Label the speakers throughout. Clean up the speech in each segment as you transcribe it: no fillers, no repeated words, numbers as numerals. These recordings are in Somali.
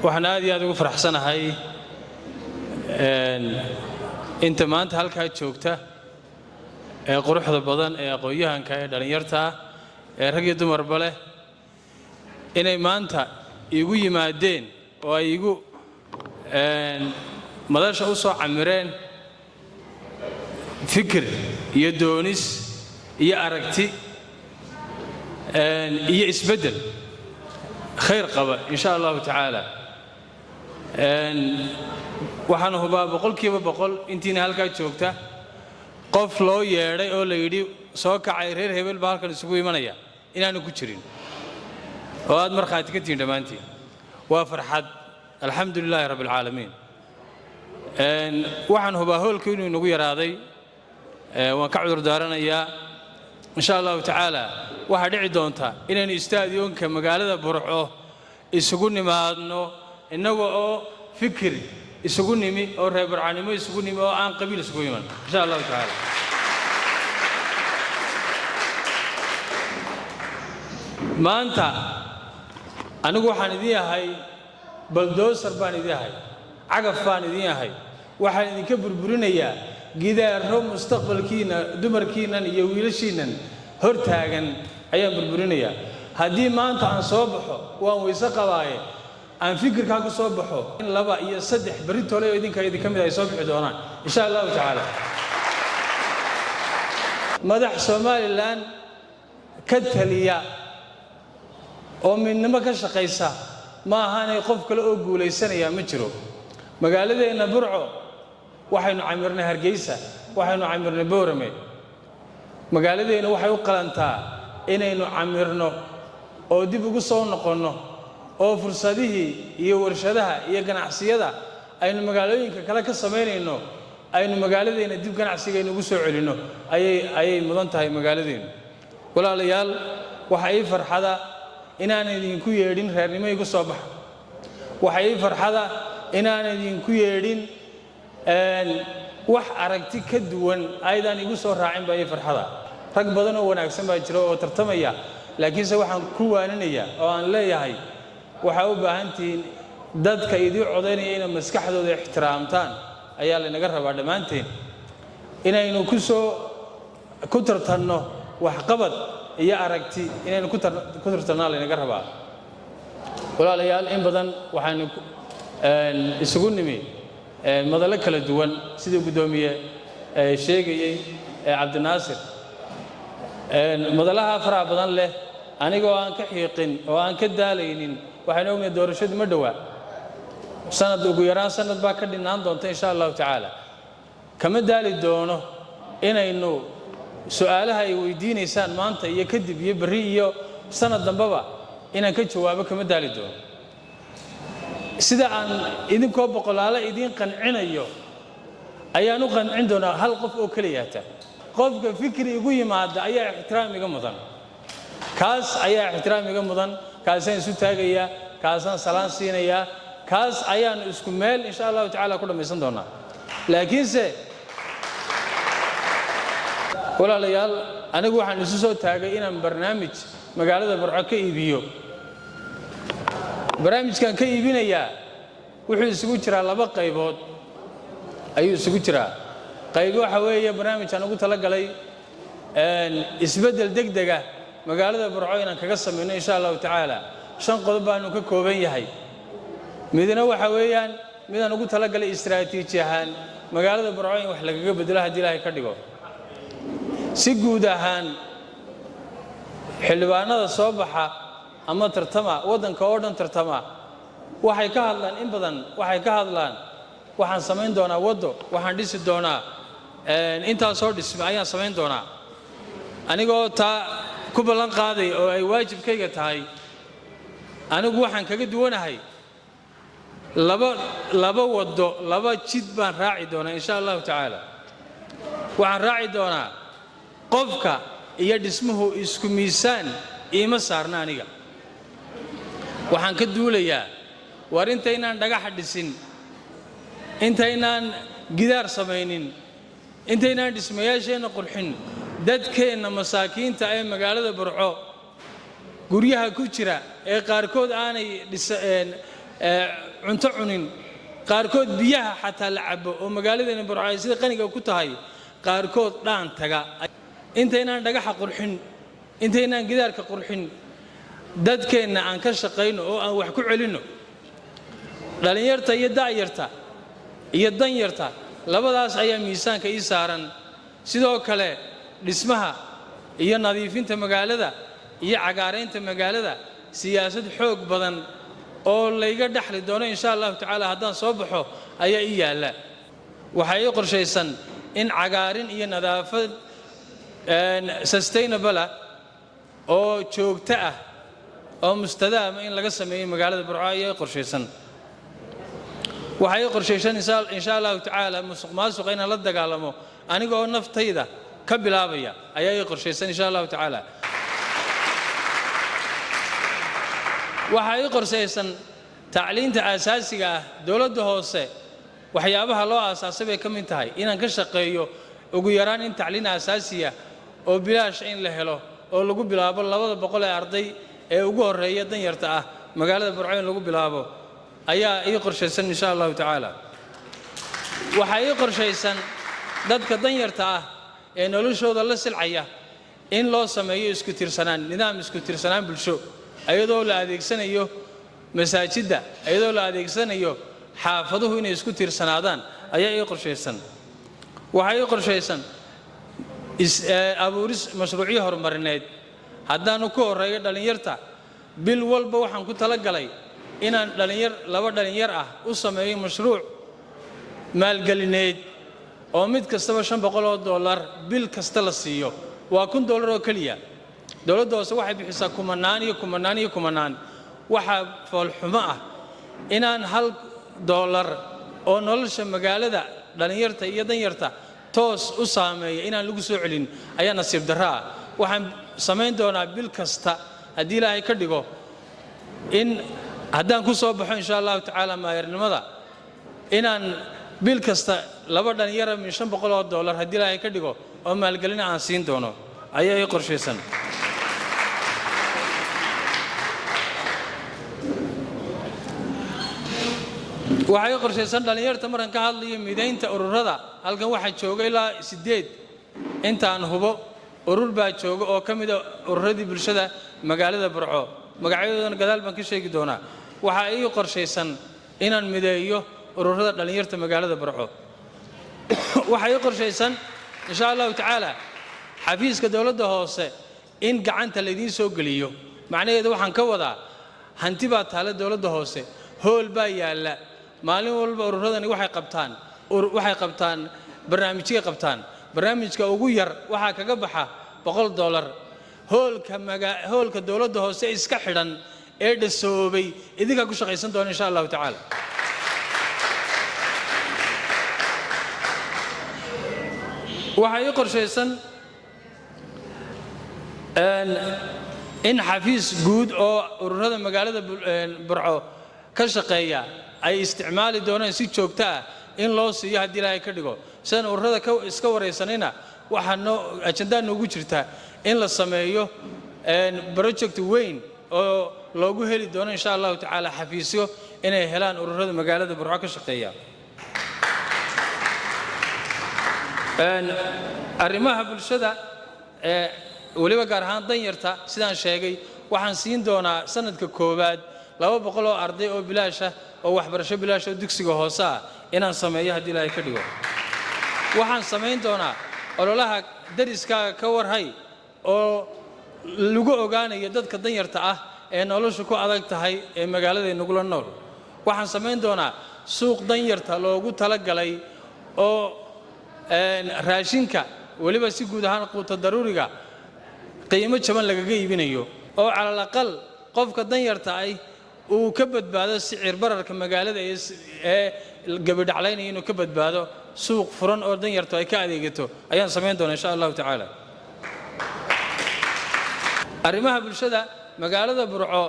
Speaker 1: waxaan aad iyo aad ugu faraxsanahay inta maanta halkaa joogta ee quruxda badan ee aqoonyahanka ee dhalinyarta ee rag iyo dumarba leh inay maanta igu yimaadeen oo ay igu madasha u soo camireen fikir iyo doonis iyo aragti iyo isbedel khayr qaba insha Allah ta'ala waxaan hubaa boqolkiiba boqol intiina halkaa joogta qof loo yeedhay oo la yidhi soo kacay reer hebel baa halkan isugu imanaya inaanu ku jirin oo aad markhaati ka tihiin dhammaantiin waa farxad alxamdulilaahi rabbil caalamiin waxaan hubaa hoolku inuu inagu yaraaday waan ka cudur daaranayaa insha allahu tacaala waxaa dhici doonta inaynu istaadiyonka magaalada burco isugu nimaadno innaga oo fikir isugu nimi oo reer burcanimo isugu nimi oo aan qabiil isugu iman insha allahu tacaala maanta anigu waxaan idin yahay baldoosar baan idin yahay cagaf baan idin yahay waxaan idinka burburinayaa gidaaro mustaqbalkiina dumarkiinan iyo wiilashiinan hortaagan ayaan burburinayaa haddii maanta aan soo baxo waan weyse qabaaye aan fikirkaa ku soo baxo in 2 iyo 3 bari tole oo idinka mid ay soo bixi doonaan insha allahu tacaala madax Somaliland ka taliya oo midnimo ka shaqaysa ma ahaanay qof kale oo guuleysanaya ma jiro magaaladeena burco waxaynu camirnay Hargeysa waxaynu camirnay Boorame magaaladeena waxay u qalantaa inaynu camirno oo dib ugu soo noqono oo fursadihii iyo warshadaha iyo ganacsiyada aynu magaalooyinka kale ka sameynayno aynu magaaladeena dib ganacsigeena ugu soo celino ayay mudan tahay magaaladeena walaalayaal waxa ay farxada inaan idinku yeedhin reernimo igu soo bax waxa ay farxada inaan idinku yeedhin wax aragti ka duwan aydan igu soo raacin baa ay farxada rag badan oo wanaagsan baa jira oo tartamaya laakiin se waxaan ku waaninayaa oo aan leeyahay waxa u baahantiin dadka idii codeynaya inay maskaxdooda ixtiraamtaan ayaa la naga rabaa dhamaanteen inaynu ku tartanno wax qabad iyo aragti inaynu ku tartanno la naga rabaa walaalayaal in badan waxaan isugu nimi madalo kala duwan sidii gudoomiye sheegayay Cabdinaasir madalaha faraha badan leh anigoo aan ka xiiqin oo aan ka daalaynin waxaan ognahay doorashadu ma dhawaa sanad ugu yaraan sanad baa ka dhinaan doonta insha Allah ta'ala kama daali doono inaynu su'aalaha ay weydiinaysaan maanta iyo kadib iyo bari iyo sanad dambaba inaan ka jawaabo kama daali doono sida aan idinkoo boqolaala idin qancinayo ayaan u qancin doonaa hal qof oo kaliyaata qofka fikri igu yimaada ayaa ixtiraamiga mudan kaas ayaa ixtiraamiga mudan kaasaan isu taagaya kaasaan salaan siinaya kaas ayaan isku meel insha Allah ta'ala ku dhamaysan doonaa laakiinse walaalayaal anigu waxaan isu soo taagay inaan barnaamij magaalada burco ka iibiyo barnaamijkan ka iibinayaa wuxuu isugu jiraa 2 qaybood ayuu isugu jiraa qayb waxa weeye barnaamijkan ugu tala galay isbedel degdega magaalada burco inaan kaga sameeyno insha Allah ta'ala 5 qodob baan ka kooban yahay midna waxa weeyaan midaan ugu tala galay istiraatiiji ahaan magaalada burco in wax laga bedelo hadii Ilaahay ka dhigo si guud ahaan xilbaanada soo baxa ama tartama wadanka oo dhan tartama waxay ka hadlaan in badan waxay ka hadlaan waxaan sameyn doonaa wado waxaan dhisi doonaa inta soo dhismay ayaan sameyn doonaa anigoo taa ku balan qaaday oo ay waajibkayga tahay anigu waxaan kaga duwanahay laba wado 2 jid baan raaci doonaa insha Allah ta'ala waxaan raaci doonaa qofka iyo dhismuhu isku miisaan ima saarna aniga waxaan ka duulayaa war intaynaan dhagax dhisin intaynaan gidaar samaynin intaynaan dhismayaasheena qurxin dadkeena masaakiinta ee magaalada burco guryaha ku jira ee qaarkood aanay cunto cunin qaarkood biyaha xataa la cabo oo magaaladeena Burco ay sida qaniga ku tahay qaarkood dhaan taga intaynaan dhagaxa qurxin intaynaan gidaarka qurxin dadkeena aan ka shaqeyno oo aan wax ku celino dhalinyarta iyo daayarta iyo danyarta labadaas ayaa miisaanka ii saaran sidoo kale dhismaha iyo nadiifinta magaalada iyo cagaareynta magaalada siyaasad xoog badan oo layga dhaxli doono insha Allah taala haddaan soo baxo ayaa ii yaala waxa ay qorshaysan in cagaarin iyo nadaafad sustainable oo joogto ah oo mustadaam in laga sameeyo magaalada Burco ayaa qorshaysan waxa ay qorshaysan insha Allah taala musuqmaasuqa in la dagaalamo aniga oo naftayda ka bilaabaya ayaa ay qorshaysan insha Allah taala waxa ay qorshaysan tacliinta asaasiga ah dawladda hoose waxyaabaha loo aasaasay bay ka mid tahay inaan ka shaqeeyo ugu yaraan in tacliin asaasiya oo bilaash in la helo oo lagu bilaabo 200 arday ee ugu horeeya danyarta ah magaalada Burco in lagu bilaabo ayaa ay qorshaysan insha Allah taala waxa ay qorshaysan dadka danyarta ah ee noloshooda la silcaya in loo sameeyo isku tirsanaan nidaam isku tirsanaan bulsho ayadoo la adeegsanayo masaajida ayadoo la adeegsanayo xaafaduhu inay isku tirsanaadaan ayaa ay qorshaysan waxa ay qorshaysan abuuris mashruuciyo horumarineed haddaan ku horeeyo dhalinyarta bil walba waxaan ku talagalay inaan laba dhalinyar ah u sameeyo mashruuc maalgelineed oo mid kastaba $500 bil kasta la siiyo waa $1 oo kaliya dawladda hoose waxay bixisaa kumanaan waxa foolxumo ah inaan $1 oo nolosha magaalada dhalinyarta iyo danyarta toos u saameeyo inaan lagu soo celin ayaa nasiib darro ah waxaan samayn doonaa bil kasta haddii Ilaahay ka dhigo in haddaan ku soo baxo insha Allah taala maayarnimada inaan bil kasta laba dhalinyar min $500 haddii Ilaahay ka dhigo oo maalgelin aan siin doono ayaa ay qorshaysan waxay qorshaysan dhalinyarta markan ka hadlayo mideynta ururada halkan waxa jooga ilaa 8 intaan hubo urur baa jooga oo kamid ah ururadii bulshada magaalada Burco magacadoodana gadaal baan ka sheegi doonaa waxa ay qorshaysan inaan mideeyo ururada dhalinyarta magaalada Burco waxa ay qorshaysan insha Allah taala xafiiska dawladda hoose in gacanta la idin soo galiyo macnaheedu waxaan ka wadaa hanti baa taala dawladda hoose hool baa yaala maalin walba ururadani waxay qabtaan barnaamijyo qabtaan barnaamijka ugu yar waxa kaga baxa $100 hoolka dawladda hoose iska xidhan ee dhasoobay idinka ku shaqaysan doona insha Allah taala waxay qorshaysan in xafiis guud oo ururada magaalada Burco ka shaqeeya ay isticmaali doonaan si joogto ah in loo siiyo haddii Ilaahay ka dhigo sidaan ururada iska wareysanayna waxaanu ajanda noogu jirta in la sameeyo project weyn oo loogu heli doono insha Allah taala xafiisyo inay helaan ururada magaalada Burco ka shaqeeya arrimaha bulshada waliba gaar ahaan danyarta sidaan sheegay waxaan siin doonaa sanadka koobaad 200 oo arday oo bilaash ah oo waxbarasho bilaash oo dugsiga hoose ah inaan sameeyo haddii Ilaahay ka dhigo waxaan samayn doonaa ololaha dariska ka warhay oo lagu ogaanayo dadka danyarta ah ee noloshu ku adag tahay ee magaalada nugula nool waxaan samayn doonaa suuq danyarta loogu talagalay oo raashinka waliba si guud ahaan quuta daruuriga qiimo jaban laga iibinayo oo calal aqal qofka danyarta ay uu ka badbaado sicir bararka magaalada ee gabadhaclaynaya inuu ka badbaado suuq furan oo danyarta ay ka adeegato ayaan samayn doonaa insha Allah taala arrimaha bulshada magaalada Burco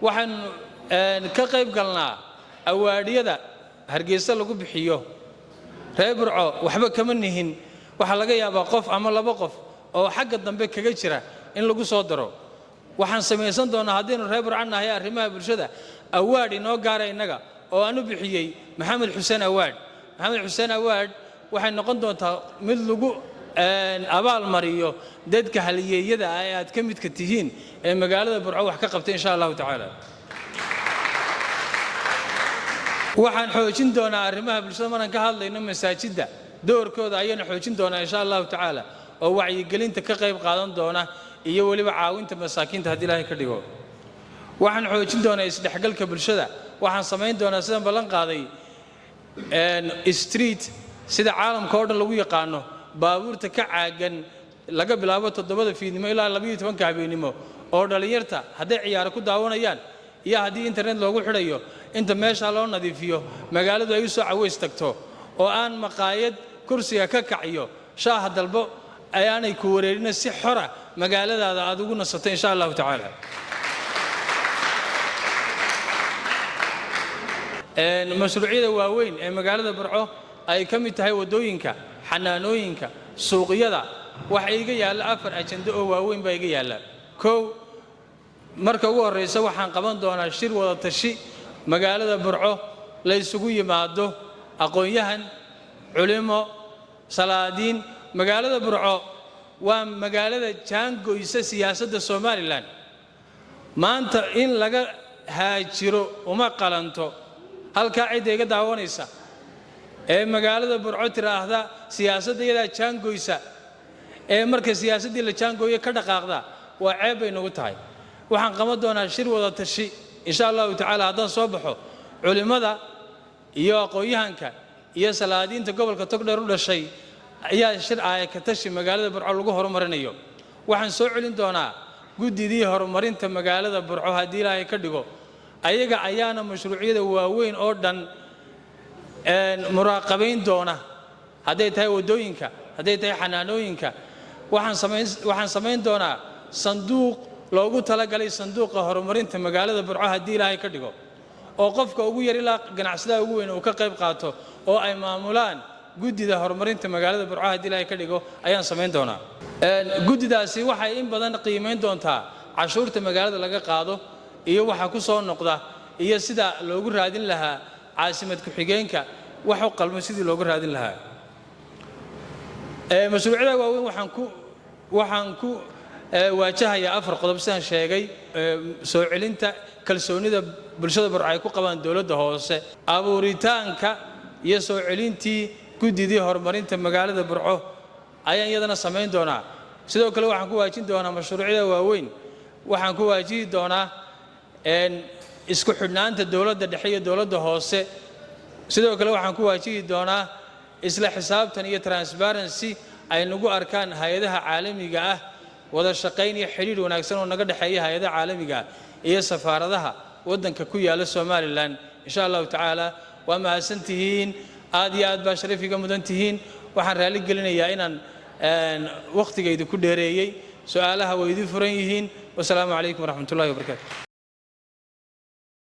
Speaker 1: waxaan ka qayb galnaa awaadiyada Hargeysa lagu bixiyo reer Burco waxba kama nihin waxa laga yaabaa qof ama laba qof oo xagga dambe kaga jira in lagu soo daro waxaan sameeysan doonaa hadii reer Burco nahay arrimaha bulshada awaadi noo gaara inaga oo aan u bixiyey maxamed xuseen awaad waxay noqon doontaa mid lagu abaal mariyo dadka halyeeyada ah ee aad ka midka tihiin ee magaalada Burco wax ka qabtay insha Allah tacaala waxaan xoojin doonaa arrimaha bulshada markaan ka hadlayno masaajidda doorkooda ayaan xoojin doonaa insha Allah tacaala oo wacyigelinta ka qayb qaadan doona iyo waliba caawinta masaakiinta haddii Ilaahay ka dhigo waxaan xoojin doonaa isdhexgalka bulshada waxaan samayn doonaa sidaan ballan qaaday street sida caalamka oo dhan lagu yaqaano baabuurta ka caagan laga bilaabo 7 fiidnimo ilaa 12 habeenimo oo dhalinyarta haday ciyaar ku daawanayaan iyo hadii internet loogu xidhayo inta meesha loo nadiifiyo magaaladu ay soo caweys tagto oo aan maqaayad kursiga ka kaciyo shaaha dalbo ayaanay ku wareerina si xora magaaladaada aad ugu nasato insha Allah tacaala mashruucyada waaweyn ee magaalada Burco ay ka mid tahay wadooyinka xanaanooyinka suuqyada waxa iga yaala 4 ajando oo waaweyn baa iga yaala marka ugu horeysa waxaan qaban doonaa shir wada tashi magaalada Burco la isugu yimaado aqoon-yahan culimo salaadiin magaalada Burco waa magaalada jaangoysa siyaasadda Soomaaliland maanta in laga haajiro uma qalanto halka cid iga daawanaysa ee magaalada Burco tiraahda siyaasadda iyada jaangoysa ee marka siyaasadii la jaangooyo ka dhaqaaqda waa ceeb ay nagu tahay waxaan qaban doonaa shir wada tashi insha Allah tacaala haddaan soo baxo culimada iyo aqoon-yahanka iyo salaadiinta gobolka Togdheer u dhashay ayaa shir ka tashi magaalada Burco lagu horumarinayo waxaan soo celin doonaa guddidii horumarinta magaalada Burco haddii Ilaahay ka dhigo ayaga ayaana mashruucyada waaweyn oo dhan muraaqabayn doona haday tahay wadooyinka haday tahay xanaanooyinka waxaan samayn doonaa sanduuq loogu talagalay sanduuqa horumarinta magaalada Burco haddii Ilaahay ka dhigo oo qofka ugu yar ilaa ganacsadaha ugu weyn uu ka qayb qaato oo ay maamulaan guddida horumarinta magaalada Burco haddii Ilaahay ka dhigo ayaan samayn doonaa guddidaasi waxay in badan qiimeyn doontaa cashuurta magaalada laga qaado iyo waxa ku soo noqda iyo sida loogu raadin lahaa caasimad ku xigeenka wax u qalmo sidii loogu raadin lahaa mashruucyada waaweyn waxaan ku waajahaya 4 qodob sidaan sheegay soo celinta kalsoonida bulshada Burco ay ku qabaan dawladda hoose abuuritaanka iyo soo celintii guddidii horumarinta magaalada Burco ayaan iyadana samayn doonaa sidoo kale waxaan ku waajin doonaa mashruucyada waaweyn waxaan ku waajihi doonaa isku xidhnaanta dawladda dhexe iyo dawladda hoose sidoo kale waxaan ku waajihi doonaa isla xisaabtan iyo transparency ay nagu arkaan hay'adaha caalamiga ah wada shaqayn iyo xiriir wanaagsan oo naga dhaxeeya hay'adaha caalamiga iyo safaaradaha wadanka ku yaala Soomaaliland insha Allah tacaala waa mahadsantihiin aad iyo aad baa sharafiga mudan tihiin waxaan raali gelinayaa inaan waqtigeyda ku dheereeyay su'aalaha way idin furan yihiin wassalaamu calaykum waraxmatullaahi wabarakaatuh